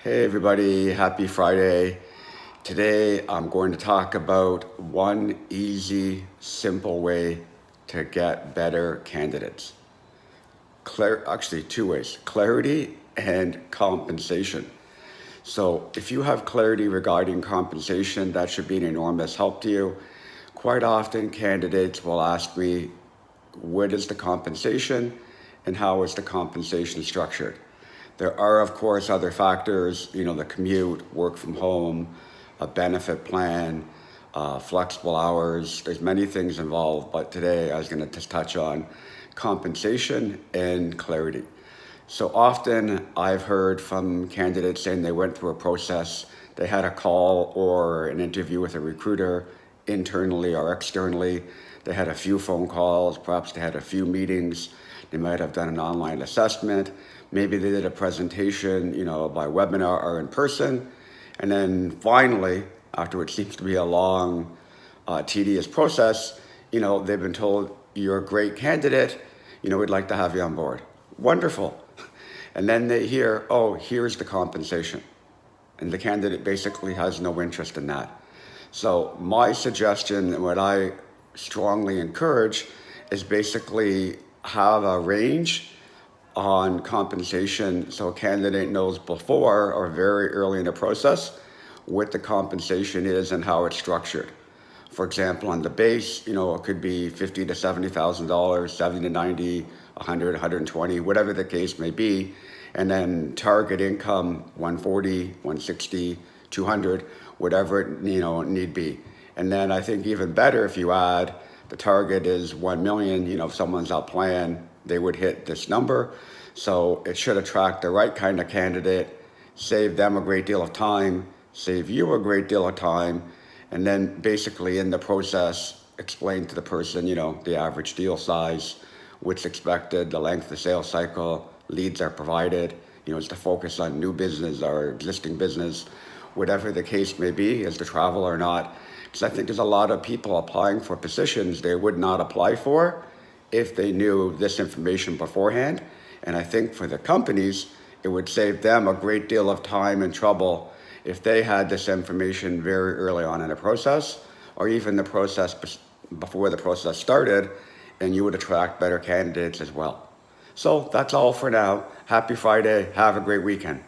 Hey everybody, happy Friday. Today I'm going to talk about one easy, simple way to get better candidates. Actually, two ways, clarity and compensation. So if you have clarity regarding compensation, that should be an enormous help to you. Quite often candidates will ask me, what is the compensation and how is the compensation structured? There are, of course, other factors, the commute, work from home, a benefit plan, flexible hours. There's many things involved, but today I was going to just touch on compensation and clarity. So often I've heard from candidates saying they went through a process, they had a call or an interview with a recruiter internally or externally. They had a few phone calls, perhaps they had a few meetings. They might have done an online assessment. Maybe they did a presentation, by webinar or in person. And then finally, after what seems to be a long, tedious process, they've been told you're a great candidate. We'd like to have you on board. Wonderful. And then they hear, oh, here's the compensation. And the candidate basically has no interest in that. So my suggestion and what I strongly encourage is basically have a range on compensation so a candidate knows before or very early in the process what the compensation is and how it's structured. For example, on the base, it could be $50,000 to $70,000, 70 to 90, 100, 120, whatever the case may be. And then target income 140, 160, 200, whatever it need be. And then I think even better if you add the target is 1 million, if someone's out plan, they would hit this number. So it should attract the right kind of candidate, save them a great deal of time, save you a great deal of time, and then basically in the process, explain to the person, the average deal size, what's expected, the length of the sales cycle, leads are provided, is the focus on new business or existing business, whatever the case may be, is to travel or not. Because I think there's a lot of people applying for positions they would not apply for if they knew this information beforehand. And I think for the companies, it would save them a great deal of time and trouble if they had this information very early on in the process, or even the process before the process started, and you would attract better candidates as well. So that's all for now. Happy Friday. Have a great weekend.